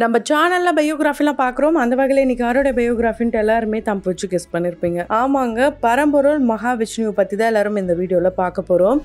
நம்ம சேனல்ல பயோகிராஃபிலாம் பார்க்குறோம். அந்த வகையில் இன்னைக்கு யாரோட பயோகிராஃபின்ட்டு எல்லாருமே தம்பிச்சு கெஸ் பண்ணியிருப்பீங்க. ஆமாங்க, பரம்பொருள் மகாவிஷ்ணுவை பற்றி தான் எல்லாரும் இந்த வீடியோவில் பார்க்க போகிறோம்.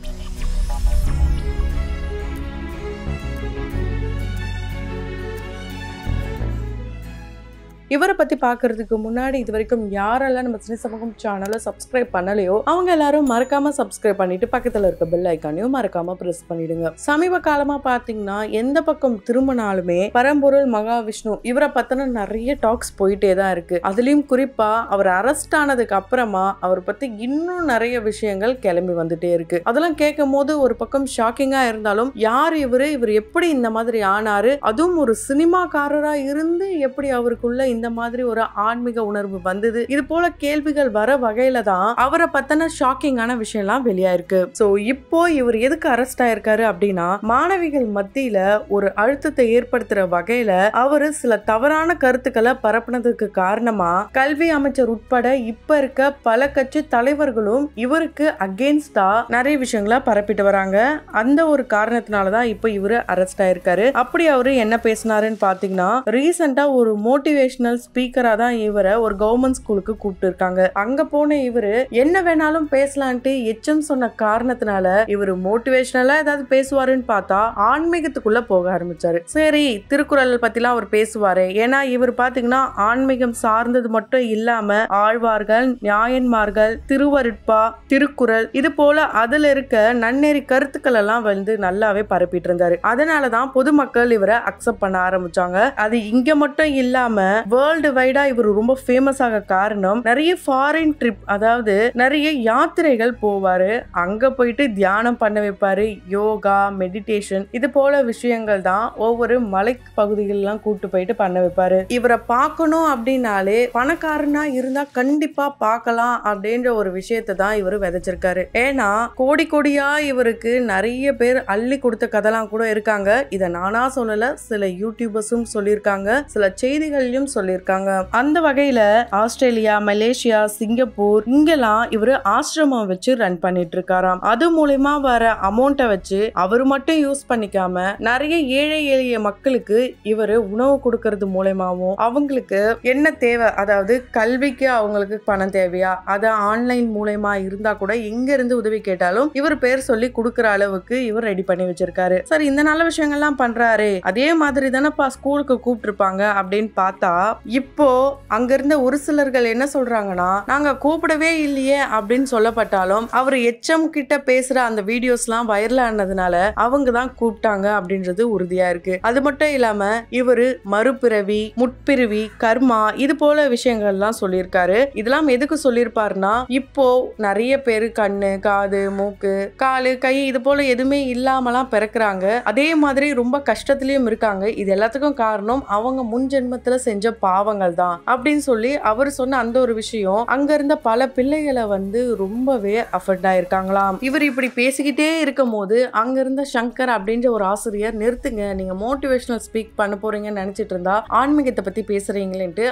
இவரை பத்தி பாக்குறதுக்கு முன்னாடி இது வரைக்கும் யாரெல்லாம் நம்ம சினி சமூகம் சேனலை சப்ஸ்கிரைப் பண்ணலையோ அவங்க எல்லாரும் மறக்காம சப்ஸ்கிரைப் பண்ணிட்டு பக்கத்துல இருக்க பெல் ஐக்கானையும் மறக்காம பிரஸ் பண்ணிடுங்க. சமீப காலமா பாத்தீங்கன்னா எந்த பக்கம் திரும்பினாலுமே பரம்பொருள் மகாவிஷ்ணு இவரை பத்தின நிறைய டாக்ஸ் போயிட்டே தான் இருக்கு. அதுலயும் குறிப்பா அவர் அரெஸ்ட் ஆனதுக்கு அப்புறமா அவர் பத்தி இன்னும் நிறைய விஷயங்கள் கிளம்பி வந்துட்டே இருக்கு. அதெல்லாம் கேட்கும் போது ஒரு பக்கம் ஷாக்கிங்கா இருந்தாலும் யார் இவர் எப்படி இந்த மாதிரி ஆனாரு, அதுவும் ஒரு சினிமாக்காரரா இருந்து எப்படி அவருக்குள்ள இந்த மாதிரி ஒரு ஆன்மீக உணர்வு வந்தது, இது போல கேள்விகள் வர வகையில தான் அவரை பத்தின ஷாக்கிங்கான விஷயம் எல்லாம் வெளியாயிருக்கு. சோ இப்போ இவர் எதுக்கு அரெஸ்ட் ஆயிருக்காரு அப்படின்னா, மாணவிகள் மத்தியில ஒரு அழுத்தத்தை ஏற்படுத்துற வகையில அவரு சில தவறான கருத்துக்களை பரப்புனதுக்கு காரணமா கல்வி அமைச்சர் உட்பட இப்ப இருக்க பல கட்சி தலைவர்களும் இவருக்கு அகேன்ஸ்டா நிறைய விஷயங்களை பரப்பிட்டு வராங்க. அந்த ஒரு காரணத்தினாலதான் இப்ப இவரு அரெஸ்ட் ஆயிருக்காரு. அப்படி அவரு என்ன பேசினாருன்னு பாத்தீங்கன்னா, ரீசெண்டா ஒரு மோட்டிவேஷனல் ஸ்பீக்கரா தான் இவரை ஒரு கவர்மெண்ட் ஸ்கூலுக்கு கூப்பிட்டு இருக்காங்க. அங்க போன இவரு என்ன வேணாலும் பேசலான்ட்டு எச்சம் சொன்ன காரணத்தினால இவரு மோட்டிவேஷனலா ஏதாவது பேசுவாருன்னு பார்த்தா ஆன்மீகத்துக்குள்ள போக ஆரம்பிச்சாரு. சரி, திருக்குறள் பத்திலாம் அவர் பேசுவாரு. ஏன்னா இவர் பாத்தீங்கன்னா ஆன்மீகம் சார்ந்தது மட்டும் இல்லாம ஆழ்வார்கள், நியாயன்மார்கள், திருவருட்பா, திருக்குறள் இது போல அதுல இருக்க நன்னெறி கருத்துக்கள் எல்லாம் நல்லாவே பரப்பிட்டு இருந்தாரு. அதனாலதான் பொதுமக்கள் இவரை அக்செப்ட் பண்ண ஆரம்பிச்சாங்க. அது இங்க மட்டும் இல்லாம வேர்ல்டு வைடா இவர் ரொம்ப ஃபேமஸ் ஆக காரணம் நிறைய ஃபாரின் ட்ரிப், அதாவது நிறைய யாத்திரைகள் போவாரு. அங்க போயிட்டு தியானம் பண்ண வைப்பாரு. யோகா, மெடிடேஷன் இது போல விஷயங்கள் தான் ஒவ்வொரு மலை பகுதிகளெல்லாம் கூட்டு போயிட்டு பண்ண வைப்பாரு. இவரை பார்க்கணும் அப்படின்னாலே பணக்காரனா இருந்தா கண்டிப்பா பார்க்கலாம் அப்படின்ற ஒரு விஷயத்தை தான் இவர் விதைச்சிருக்காரு. ஏன்னா கோடி கோடியா இவருக்கு நிறைய பேர் அள்ளி கொடுத்த கதைலாம் கூட இருக்காங்க. இதை நானா சொல்லல, சில யூடியூபர்ஸும் சொல்லியிருக்காங்க, சில செய்திகளையும் சொல்லியிருக்காங்க. அந்த வகையில ஆஸ்திரேலியா, மலேசியா, சிங்கப்பூர் இங்கெல்லாம் இவரு ஆசிரமம் வச்சு ரன் பண்ணிட்டு இருக்காராம். அது மூலமா வர அமௌண்ட்டை வச்சு அவரு மட்டும் யூஸ் பண்ணிக்காம நிறைய ஏழை எளிய மக்களுக்கு இவரு உணவு கொடுக்கறது மூலமாவும் அவங்களுக்கு என்ன தேவை, அதாவது கல்விக்கு அவங்களுக்கு பணம் தேவையா, அதை ஆன்லைன் மூலமா இருந்தா கூட எங்க இருந்து உதவி கேட்டாலும் இவர் பேர் சொல்லி கொடுக்கற அளவுக்கு இவர் ரெடி பண்ணி வச்சிருக்காரு. சரி, இந்த நல்ல விஷயங்கள்லாம் பண்றாரு, அதே மாதிரி தானப்பா ஸ்கூலுக்கு கூப்பிட்டு இருப்பாங்க அப்படின்னு பார்த்தா இப்போ அங்க இருந்த ஒரு சிலர்கள் என்ன சொல்றாங்கன்னா, நாங்க கூப்பிடவே இல்லையே அப்படின்னு சொல்லப்பட்டாலும் அவர் எச்சம் கிட்ட பேசுற அந்த வீடியோஸ்லாம் வைரல் ஆனதுனால அவங்க தான் கூப்பிட்டாங்க அப்படின்றது உறுதியா இருக்கு. அது மட்டும் இல்லாம இவரு மறுபிறவி, முற்பிறவி, கர்மா இது போல விஷயங்கள்லாம் சொல்லியிருக்காரு. இதெல்லாம் எதுக்கு சொல்லியிருப்பாருன்னா, இப்போ நிறைய பேரு கண்ணு, காது, மூக்கு, காலு, கை இது போல எதுவுமே இல்லாமலாம் பிறக்கிறாங்க. அதே மாதிரி ரொம்ப கஷ்டத்திலயும் இருக்காங்க. இது எல்லாத்துக்கும் காரணம் அவங்க முன் ஜென்மத்துல செஞ்ச பாவங்கள் தான் அப்படின்னு சொல்லி அவர் சொன்ன அந்த ஒரு விஷயம் அங்க இருந்த பல பிள்ளைகளை ரொம்பவே அஃபெக்ட் ஆயிருக்காங்களாம். இவர் இப்படி பேசிக்கிட்டே இருக்கும் போது அங்க இருந்த சங்கர் அப்படின்ற ஒரு ஆசிரியர், நிறுத்துங்க, நீங்க மோட்டிவேஷனல் ஸ்பீக் பண்ண போறீங்கன்னு நினைச்சிட்டு இருந்தா ஆன்மீகத்தை பத்தி பேசுறீங்களேன்ட்டு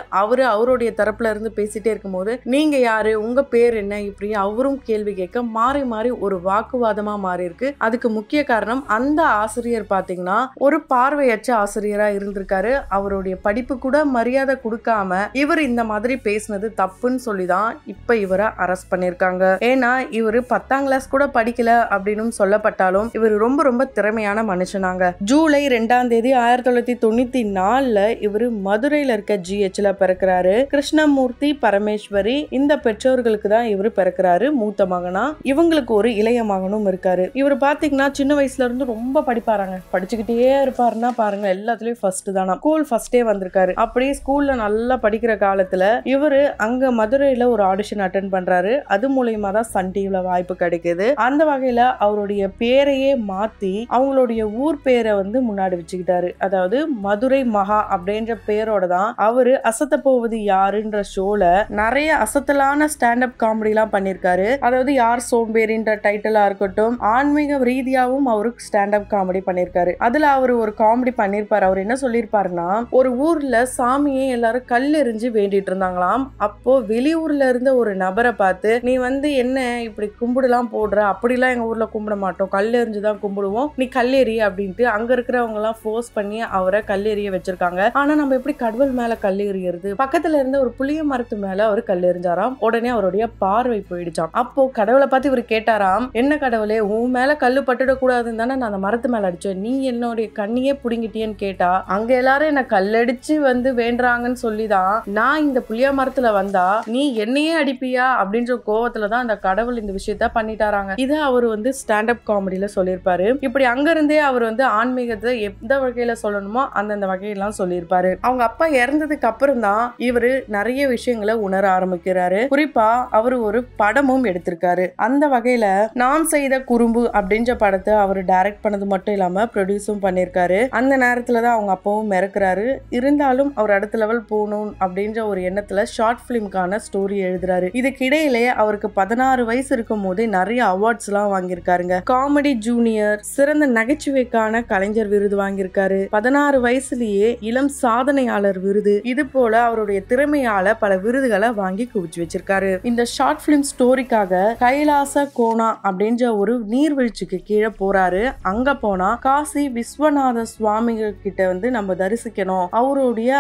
அவருடைய தரப்புல இருந்து பேசிட்டே இருக்கும் போது, நீங்க யாரு, உங்க பேர் என்ன, இப்படி அவரும் கேள்வி கேட்க மாறி மாறி ஒரு வாக்குவாதமா மாறி இருக்கு. அதுக்கு முக்கிய காரணம் அந்த ஆசிரியர் பாத்தீங்கன்னா ஒரு பார்வையற்ற ஆசிரியரா இருந்திருக்காரு. அவருடைய படிப்பு கூட மரியாதை கொடுக்காம இவர் இந்த மாதிரி பேசினது தப்புன்னு சொல்லிதான் இப்ப இவரை அரெஸ்ட் பண்ணிருக்காங்க. ஏன்னா இவரு 10ஆம் கிளாஸ் கூட படிக்கல அப்படின்னு சொல்லப்பட்டாலும் இவர் ரொம்ப ரொம்ப திறமையான மனுஷனாங்க. ஜூலை 2ஆம் தேதி 1994 இவரு மதுரையில இருக்க GHல பிறக்கிறாரு. கிருஷ்ணமூர்த்தி, பரமேஸ்வரி இந்த பெற்றோர்களுக்கு தான் இவரு பிறக்கிறாரு மூத்த மகனா. இவங்களுக்கு ஒரு இளைய மகனும் இருக்காரு. இவர் பாத்தீங்கன்னா சின்ன வயசுல இருந்து ரொம்ப படிப்பாராங்க. படிச்சுக்கிட்டே இருப்பாருன்னா பாருங்க, எல்லாத்துலயும் ஃபர்ஸ்ட் தானா. ஸ்கூல் ஃபர்ஸ்டே வந்திருக்காரு. அப்படியே ஸ்கூல்ல நல்லா படிக்கிற காலத்துல இவரு அங்க மதுரையில ஒரு ஆடிஷன் அட்டென்ட் பண்றாரு. அது மூலமா தான் சன் டிவில வாய்ப்பு கிடைக்குது. அந்த வகையில அவருடைய பேரையே மாத்தி அவங்களுடைய ஊர் பேரை முன்னாடி வச்சுக்கிட்டாரு. அதாவது மதுரை மகா அப்படின்ற பேரோட தான் அவரு அசத்த போவது யாருன்ற ஷோல நிறைய அசத்தலான ஸ்டாண்டப் காமெடி எல்லாம் பண்ணிருக்காரு. அதாவது யார் சோம்பேறின்ற டைட்டிலா இருக்கட்டும், ஆன்மீக ரீதியாவும் அவருக்கு ஸ்டாண்டப் காமெடி பண்ணிருக்காரு. அதுல அவரு ஒரு காமெடி பண்ணிருப்பாரு. அவர் என்ன சொல்லிருப்பாருன்னா, ஒரு ஊர்ல சாமி சாமியை எல்லாரும் கல்லெறிஞ்சு வேண்டிட்டு இருந்தாங்களாம். அப்போ வெளியூர்ல இருந்த ஒரு நபரை பார்த்து, நீ என்ன இப்படி கும்பிடுலாம் போடுற, அப்படிலாம் எங்க ஊர்ல கும்பிட மாட்டோம், கல்லெறிஞ்சுதான் கும்பிடுவோம், நீ கல்லெறி அப்படின்ட்டு அங்க இருக்கிறவங்க எல்லாம் ஃபோர்ஸ் பண்ணி அவரை கல்லெறிய வச்சிருக்காங்க. ஆனா நம்ம எப்படி கடவுள் மேல கல்லெறியறது? பக்கத்துல இருந்த ஒரு புளிய மரத்து மேல அவர் கல்லெறிஞ்சாராம். உடனே அவருடைய பார்வை போயிடுச்சாம். அப்போ கடவுளை பார்த்து இவர் கேட்டாராம், என்ன கடவுளே, உன் மேல கல்லு பட்டுட கூடாதுன்னு தானே நான் அந்த மரத்து மேல அடிச்சேன், நீ என்னுடைய கண்ணியே புடுங்கிட்டியன்னு கேட்டா, அங்க எல்லாரும் என்ன கல்லடிச்சு வேண்டாங்கன்னு சொல்லிதான் நான் இந்த புளிய மரத்துல வந்தா நீ என்னையே அடிப்பியா அப்படின்ற கோவத்துலதான் அந்த கடவுள் இந்த விஷயத்த பண்ணிட்டாராங்க. இதை அவர் ஸ்டாண்ட் அப் காமெடியில சொல்லியிருப்பாரு. இப்படி அங்க இருந்தே அவர் ஆன்மீகத்தை எந்த வகையில சொல்லணுமோ அந்தந்த வகையெல்லாம் சொல்லியிருப்பாரு. அவங்க அப்பா இறந்ததுக்கு அப்புறம் தான் இவரு நிறைய விஷயங்களை உணர ஆரம்பிக்கிறாரு. குறிப்பா அவரு ஒரு படமும் எடுத்திருக்காரு. அந்த வகையில நாம் செய்த குறும்பு அப்படின்ற படத்தை அவர் டைரக்ட் பண்ணது மட்டும் இல்லாம ப்ரொடியூஸும் பண்ணிருக்காரு. அந்த நேரத்துலதான் அவங்க அப்பாவும் மிரக்கிறாரு. இருந்தாலும் அவர் அடுத்த லெவல் போகணும் அப்படின்ற ஒரு எண்ணத்துல ஷார்ட் பிலிம்கான ஸ்டோரி எழுதுறாரு. இதுக்கு இடையிலே அவருக்கு 16 வயசு இருக்கும் போதே நிறைய அவார்ட்ஸ் எல்லாம் வாங்கியிருக்காருங்க. காமெடி ஜூனியர், சிறந்த நகைச்சுவைக்கான கலைஞர் விருது வாங்கியிருக்காரு. 16 வயசுலயே இளம் சாதனையாளர் விருது, இது போல அவருடைய திறமையால பல விருதுகளை வாங்கி குவிச்சு வச்சிருக்காரு. இந்த ஷார்ட் பிலிம் ஸ்டோரிக்காக கைலாச கோணா அப்படின்ற ஒரு நீர்வீழ்ச்சிக்கு கீழே போறாரு. அங்க போனா காசி விஸ்வநாத சுவாமிகள் கிட்ட நம்ம தரிசிக்கணும், அவருடைய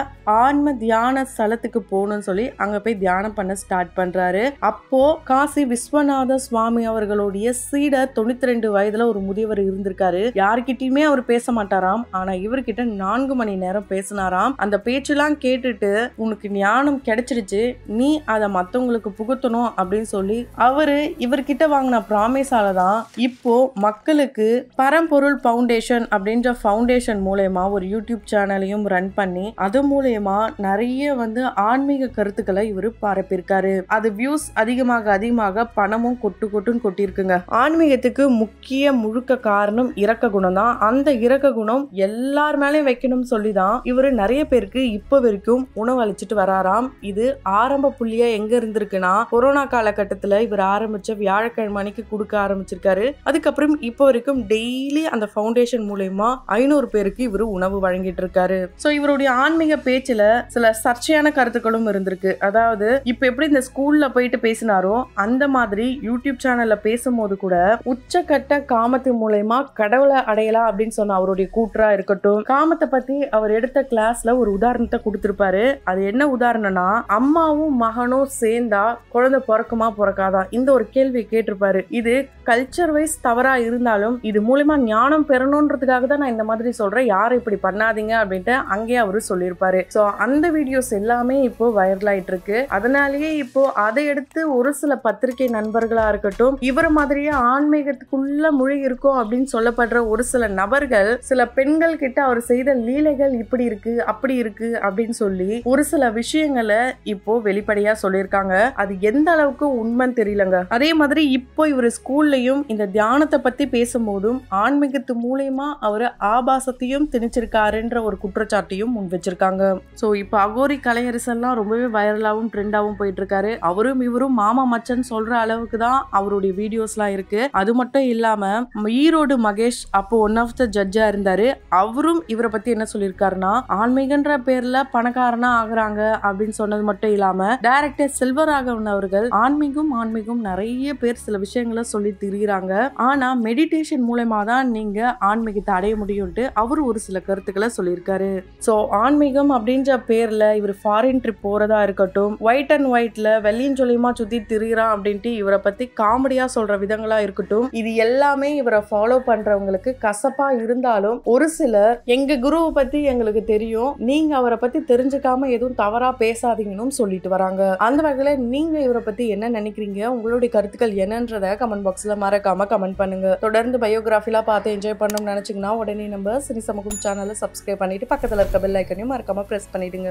ஆன்ம தியான ஸ்தலத்துக்கு போகணும்னு சொல்லி அங்க போய் தியானம் பண்ண ஸ்டார்ட் பண்றாரு. அப்போ காசி விஸ்வநாத சுவாமி அவர்களுடைய சீடர் 92 வயதுல ஒரு முதியவர் இருந்திருக்காரு. யாருக்கிட்டயுமே அவர் பேச மாட்டாராம். ஆனா இவர்கிட்ட 4 மணி நேரம் பேசினாராம். அந்த பேச்செல்லாம் கேட்டுட்டு உனக்கு ஞானம் கிடைச்சிருச்சு, நீ அதை மத்தவங்களுக்கு புகுத்தணும் அப்படின்னு சொல்லி அவரு இவர்கிட்ட வாங்கின ப்ராமிஸாலதான் இப்போ மக்களுக்கு பரம்பொருள் ஃபவுண்டேஷன் அப்படின்ற ஃபவுண்டேஷன் மூலமா ஒரு யூடியூப் சேனலையும் ரன் பண்ணி அது மூலமா நிறைய ஆன்மீக கருத்துக்களை இவரு பரப்பிருக்காரு. அது வியூஸ் அதிகமாக பணமும் கொட்டுன்னு கொட்டிருக்குங்க. ஆன்மீகத்துக்கு முக்கிய முழுக்க காரணம் இரக்க குணம் தான். அந்த இரக்க குணம் எல்லார் மேலேயும் வைக்கணும்னு சொல்லிதான் இவரு நிறைய பேருக்கு இப்ப வரைக்கும் உணவு அளிச்சுட்டு வராராம். இது ஆரம்ப புள்ளியா எங்க இருந்திருக்குன்னா, கொரோனா காலகட்டத்துல இவர் ஆரம்பிச்ச வியாழக்கிழமை அன்னைக்கு கொடுக்க ஆரம்பிச்சிருக்காரு. அதுக்கப்புறம் இப்ப வரைக்கும் டெய்லி அந்த ஃபவுண்டேஷன் மூலமா 500 பேருக்கு இவரு உணவு வழங்கிட்டு இருக்காரு. சோ இவருடைய ஆன்மீக பேச்சுல சில சர்ச்சையான கருத்துக்களும் இருந்திருக்கு. அதாவது இப்ப எப்படி இந்த ஸ்கூல்ல போயிட்டு பேசினாரோ அந்த மாதிரி யூடியூப் சேனல்ல பேசும்போது கூட உச்சக்கட்ட காமத்து மூலமா கடவுளை அடையலாம் அப்படின்னு சொன்ன அவருடைய கூற்றா இருக்கட்டும், காமத்தை பத்தி அவர் எடுத்த கிளாஸ்ல ஒரு உதாரணத்தை கொடுத்திருப்பாரு. அது என்ன உதாரணம்னா, அம்மாவும் மகனும் சேர்ந்தா குழந்தை பிறக்குமா பிறக்காதா, இந்த ஒரு கேள்வி கேட்டிருப்பாரு. இது கல்ச்சர் வைஸ் தவறா இருந்தாலும் இது மூலமா ஞானம் பெறணும்ன்றதுக்காக தான் நான் இந்த மாதிரி சொல்றேன், யாரும் இப்படி பண்ணாதீங்க அப்படின்ட்டு அங்கேயே அவரு சொல்லியிருப்பாரு. சோ அந்த வீடியோஸ் எல்லாமே இப்போ வைரல் ஆயிட்டு இருக்கு. அதனாலேயே இப்போ அதை எடுத்து ஒரு சில பத்திரிகை நண்பர்களா இருக்கட்டும், இவர் மாதிரியே ஆன்மீகத்துக்குள்ள மூழ்கி இருக்கும் அப்படின்னு சொல்லப்படுற ஒரு சில நபர்கள் சில பெண்கள் கிட்ட அவர் செய்த லீலைகள் இப்படி இருக்கு அப்படி இருக்கு அப்படின்னு சொல்லி ஒரு சில விஷயங்களை இப்போ வெளிப்படையா சொல்லியிருக்காங்க. அது எந்த அளவுக்கு உண்மைன்னு தெரியலங்க. அதே மாதிரி இப்போ இவர் ஸ்கூல்லையும் இந்த தியானத்தை பத்தி பேசும்போதும் ஆன்மீகத்து மூலமா அவரு ஆபாசத்தையும் திணிச்சிருக்காருன்ற ஒரு குற்றச்சாட்டையும் முன் வச்சிருக்காங்க. சோ இப்போ அகோரி கலையரசெல்லாம் ரொம்பவே வைரலாவும் ட்ரெண்டாவும் போயிட்டு இருக்காரு. அவரும் இவரும் மாமா மச்சன் சொல்ற அளவுக்கு தான் அவருடைய வீடியோஸ்லாம் இருக்கு. அது மட்டும் இல்லாம ஈரோடு மகேஷ் அப்போ ஒன் ஆஃப் த ஜட்ஜா இருந்தாரு. அவரும் இவரை பத்தி என்ன சொல்லியிருக்காருன்னா, ஆன்மீகன்ற பேர்ல பணக்காரனா ஆகுறாங்க அப்படின்னு சொன்னது மட்டும் இல்லாம டைரக்டர் செல்வராகவன் அவர்கள் ஆன்மீகம் நிறைய பேர் சில விஷயங்களை சொல்லி திரிகிறாங்க, ஆனா மெடிடேஷன் மூலமா தான் நீங்க ஆன்மீகத்தை அடைய முடியும்ட்டு அவர் ஒரு சில கருத்துக்களை சொல்லியிருக்காரு. சோ ஆன்மீகம் அப்படின்ற பேர்ல இவர் ஃபாரின் ட்ரிப் போறதா இருக்கட்டும், ஒயிட் அண்ட் ஒயிட்ல வெள்ளியின் சொல்லியமா சுத்தி திரிகிறான் அப்படின்ட்டு இவரை பத்தி காமெடியா சொல்ற விதங்களா இருக்கட்டும், இது எல்லாமே இவரை ஃபாலோ பண்றவங்களுக்கு கசப்பா இருந்தாலும் ஒரு சிலர் எங்க குருவை பத்தி எங்களுக்கு தெரியும், நீங்க அவரை பத்தி தெரிஞ்சுக்காம எதுவும் தவறா பேசாதீங்கன்னு சொல்லிட்டு வராங்க. அந்த வகையில நீங்க இவரை பத்தி என்ன நினைக்கிறீங்க, உங்களுடைய கருத்துக்கள் என்னன்றத கமெண்ட் பாக்ஸ்ல மறக்காம கமெண்ட் பண்ணுங்க. தொடர்ந்து பயோகிராஃபிலாம் பார்த்து என்ஜாய் பண்ணணும்னு நினைச்சீங்கன்னா உடனே நம்ம சினி சமூகம் சேனலை சப்ஸ்கிரைப் பண்ணிட்டு பக்கத்துல இருக்க பெல் ஐக்கனையும் மறக்காம பிரஸ் பண்ணிடுங்க.